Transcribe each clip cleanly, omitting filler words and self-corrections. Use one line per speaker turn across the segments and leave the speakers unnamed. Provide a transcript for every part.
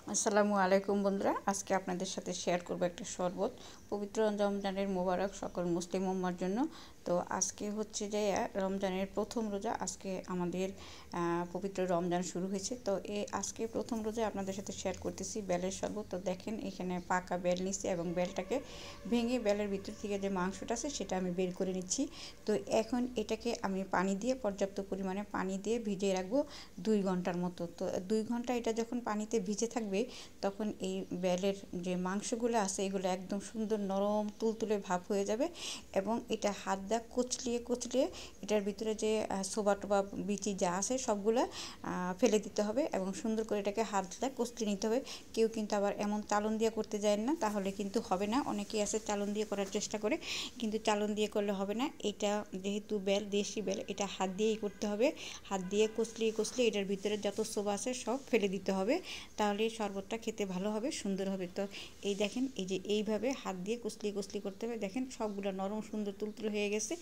আসসালামু আলাইকুম বন্ধুরা, আজকে আপনাদের সাথে শেয়ার করব একটা শরবত। পবিত্র রমজানের মোবারক সকল মুসলিম উম্মার জন্য। তো আজকে হচ্ছে যে রমজানের প্রথম রোজা। আজকে আমাদের পবিত্র রমজান শুরু হয়েছে। তো আজকে প্রথম রোজা আপনাদের সাথে শেয়ার করতেছি বেলের শরবত। তো দেখেন এখানে পাকা বেল নিচ্ছি এবং বেলটাকে ভেঙে বেলের ভিতর থেকে যে মাংসটা আছে সেটা আমি বের করে নিচ্ছি। তো এখন এটাকে আমি পানি দিয়ে পর্যাপ্ত পরিমাণে পানি দিয়ে ভিজিয়ে রাখবো 2 ঘন্টার মতো। তো 2 ঘন্টা এটা যখন পানিতে ভিজে থাকবে তখন এই বেলের যে মাংসগুলো আছে এগুলো একদম সুন্দর নরম তুলতুলে ভাব হয়ে যাবে এবং এটা হাত দিয়ে কুচলিয়ে কুচলিয়ে এটার ভিতরে যে সোবা টোবা বিচি যা আছে সবগুলা ফেলে দিতে হবে এবং সুন্দর করে এটাকে হাত দিয়ে কুচলে নিতে হবে। কেউ কিন্তু আবার এমন চালন দিয়ে করতে যায় না, তাহলে কিন্তু হবে না। অনেকেই আছে চালন দিয়ে করার চেষ্টা করে, কিন্তু চালন দিয়ে করলে হবে না। এটা যেহেতু বেল, দেশি বেল, এটা হাত দিয়েই করতে হবে। হাত দিয়ে কুচলিয়ে কুচলিয়ে এটার ভিতরে যত সোবা আছে সব ফেলে দিতে হবে, তাহলে শরবতটা খেতে ভালো হবে, সুন্দর হবে। তো এই দেখেন, এই যে এইভাবে হাত দিয়ে কুচলিয়ে কুচলিয়ে করতে হবে। দেখেন সবগুলো নরম সুন্দর তুলতুলে হয়ে গেছে।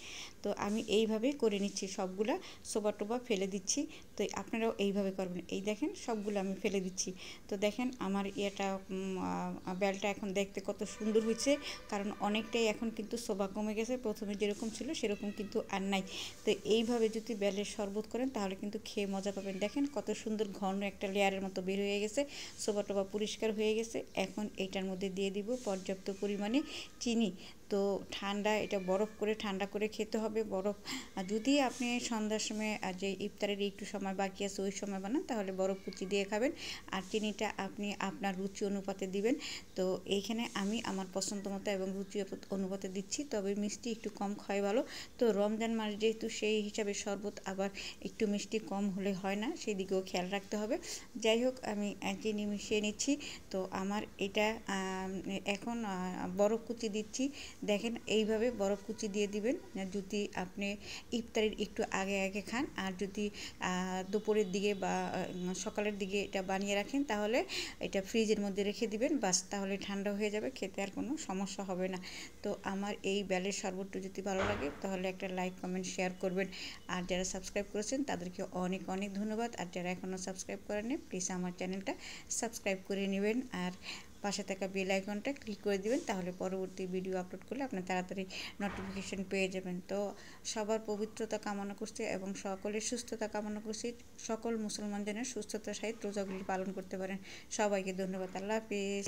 তো আমি এইভাবেই করে নিচ্ছি, সবগুলা সোবা টোবা ফেলে দিচ্ছি। তো আপনারাও এইভাবে করবেন। এই দেখেন সবগুলো আমি ফেলে দিচ্ছি। তো দেখেন আমার বেলটা এখন দেখতে কত সুন্দর হয়েছে, কারণ অনেকটাই এখন কিন্তু সোবা কমে গেছে। প্রথমে যেরকম ছিল সেরকম কিন্তু আর নাই। তো এইভাবে যদি বেলের শরবত করেন তাহলে কিন্তু খেয়ে মজা পাবেন। দেখেন কত সুন্দর ঘন একটা লেয়ারের মতো বের হয়ে গেছে, সোবা টোবা পরিষ্কার হয়ে গেছে। এখন এইটার মধ্যে দিয়ে দিব পর্যাপ্ত পরিমাণে চিনি। তো ঠান্ডা, এটা বরফ করে ঠান্ডা করে খেতে হবে। বরফ যদি আপনি সন্ধ্যার সময় যে ইফতারের একটু সময় বাকি আছে ওই সময় বানান তাহলে বরফ কুচি দিয়ে খাবেন, আর চিনিটা আপনি আপনার রুচি অনুপাতে দিবেন। তো এইখানে আমি আমার পছন্দ মতো এবং রুচি অনুপাতে দিচ্ছি, তবে মিষ্টি একটু কম খাওয়াই ভালো। তো রমজান মাস যেহেতু, সেই হিসাবে শরবত আবার একটু মিষ্টি কম হলে হয় না, সেই দিকেও খেয়াল রাখতে হবে। যাই হোক, আমি চিনি মিশিয়ে নিচ্ছি। তো আমার এটা এখন বরফ কুচি দিচ্ছি। দেখেন এইভাবে বরফ কুচি দিয়ে দিবেন যদি আপনি ইফতারের একটু আগে আগে খান। আর যদি দুপুরের দিকে বা সকালের দিকে এটা বানিয়ে রাখেন তাহলে এটা ফ্রিজের মধ্যে রেখে দিবেন, বাস, তাহলে ঠান্ডা হয়ে যাবে, খেতে আর কোনো সমস্যা হবে না। তো আমার এই বেলের শরবতটা যদি ভালো লাগে তাহলে একটা লাইক কমেন্ট শেয়ার করবেন। আর যারা সাবস্ক্রাইব করেছেন তাদেরকে অনেক অনেক ধন্যবাদ। আর যারা এখনও সাবস্ক্রাইব করেননি প্লিজ আমার চ্যানেলটা সাবস্ক্রাইব করে নেবেন আর পাশে থাকা বেল আইকনটা ক্লিক করে দিবেন, তাহলে পরবর্তী ভিডিও আপলোড করলে আপনি তাড়াতাড়ি নোটিফিকেশন পেয়ে যাবেন। তো সবার পবিত্রতা কামনা করছি এবং সকলের সুস্থতা কামনা করছি। সকল মুসলমান যেন সুস্থতার সহিত রোজাগুলি পালন করতে পারেন। সবাইকে ধন্যবাদ। আল্লাহ হাফিজ।